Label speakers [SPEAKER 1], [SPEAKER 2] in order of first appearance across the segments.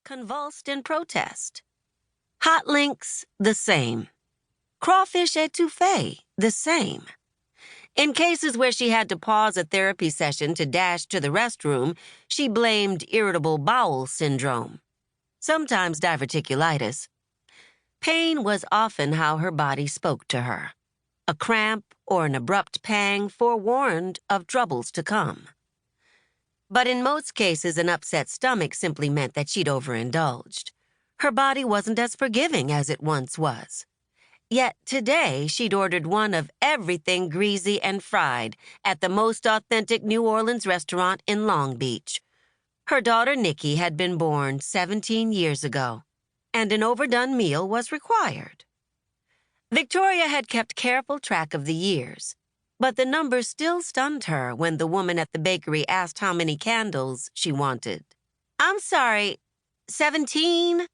[SPEAKER 1] convulsed in protest. Hot links, the same. Crawfish etouffee, the same. In cases where she had to pause a therapy session to dash to the restroom, she blamed irritable bowel syndrome, sometimes diverticulitis. Pain was often how her body spoke to her. A cramp or an abrupt pang forewarned of troubles to come. But in most cases, an upset stomach simply meant that she'd overindulged. Her body wasn't as forgiving as it once was. Yet today, she'd ordered one of everything greasy and fried at the most authentic New Orleans restaurant in Long Beach. Her daughter Nickie had been born 17 years ago, and an overdone meal was required. Victoria had kept careful track of the years, but the number still stunned her when the woman at the bakery asked how many candles she wanted. "I'm sorry, 17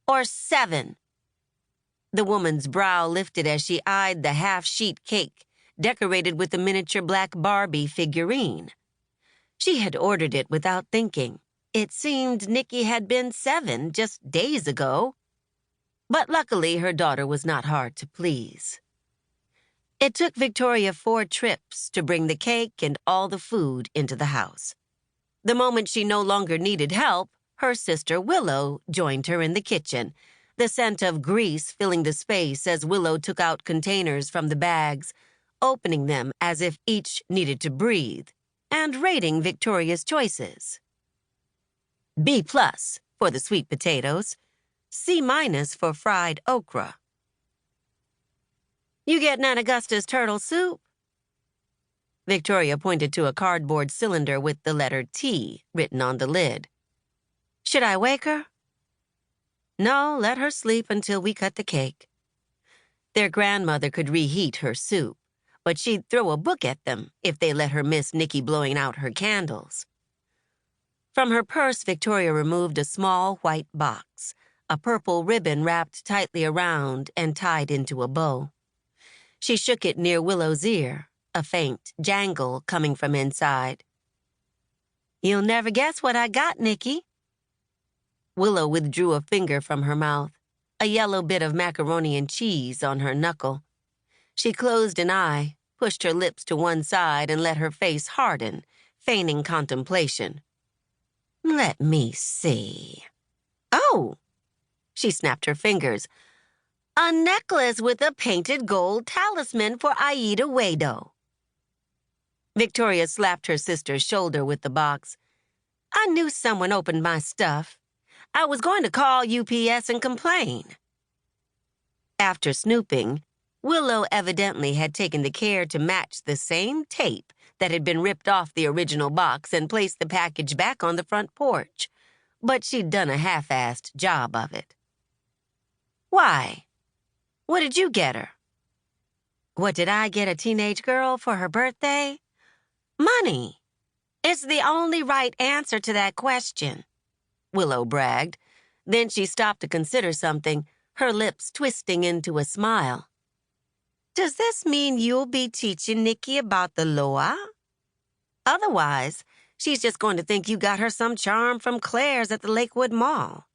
[SPEAKER 1] or 7? The woman's brow lifted as she eyed the half-sheet cake, decorated with a miniature black Barbie figurine. She had ordered it without thinking. It seemed Nickie had been 7 just days ago. But luckily, her daughter was not hard to please. It took Victoria 4 trips to bring the cake and all the food into the house. The moment she no longer needed help, her sister Willow joined her in the kitchen, the scent of grease filling the space as Willow took out containers from the bags, opening them as if each needed to breathe, and rating Victoria's choices. B+ for the sweet potatoes, C- for fried okra. "You getting at Augusta's turtle soup?" Victoria pointed to a cardboard cylinder with the letter T written on the lid. "Should I wake her?" "No, let her sleep until we cut the cake." Their grandmother could reheat her soup, but she'd throw a book at them if they let her miss Nickie blowing out her candles. From her purse, Victoria removed a small white box, a purple ribbon wrapped tightly around and tied into a bow. She shook it near Willow's ear, a faint jangle coming from inside. "You'll never guess what I got, Nickie." Willow withdrew a finger from her mouth, a yellow bit of macaroni and cheese on her knuckle. She closed an eye, pushed her lips to one side, and let her face harden, feigning contemplation. "Let me see. Oh!" She snapped her fingers. "A necklace with a painted gold talisman for Aida Wado." Victoria slapped her sister's shoulder with the box. "I knew someone opened my stuff. I was going to call UPS and complain." After snooping, Willow evidently had taken the care to match the same tape that had been ripped off the original box and placed the package back on the front porch, but she'd done a half-assed job of it. "Why? What did you get her?" "What did I get a teenage girl for her birthday? Money. It's the only right answer to that question," Willow bragged. Then she stopped to consider something, her lips twisting into a smile. "Does this mean you'll be teaching Nickie about the Loa? Otherwise, she's just going to think you got her some charm from Claire's at the Lakewood Mall."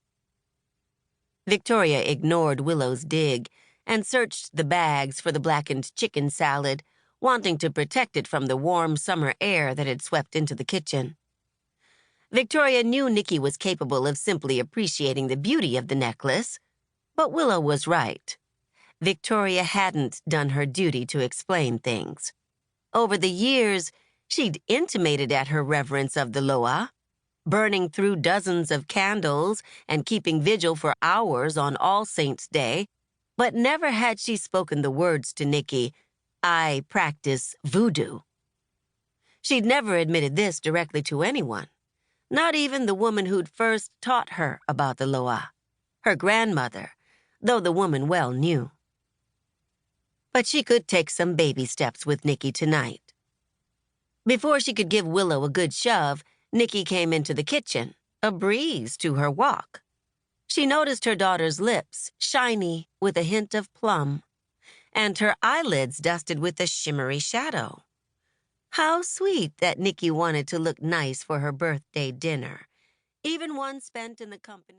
[SPEAKER 1] Victoria ignored Willow's dig and searched the bags for the blackened chicken salad, wanting to protect it from the warm summer air that had swept into the kitchen. Victoria knew Nickie was capable of simply appreciating the beauty of the necklace, but Willow was right. Victoria hadn't done her duty to explain things. Over the years, she'd intimated at her reverence of the Loa, burning through dozens of candles and keeping vigil for hours on All Saints' Day, but never had she spoken the words to Nickie, "I practice voodoo." She'd never admitted this directly to anyone, not even the woman who'd first taught her about the Loa, her grandmother, though the woman well knew. But she could take some baby steps with Nickie tonight. Before she could give Willow a good shove, Nickie came into the kitchen, a breeze to her walk. She noticed her daughter's lips, shiny with a hint of plum, and her eyelids dusted with a shimmery shadow. How sweet that Nickie wanted to look nice for her birthday dinner, even one spent in the company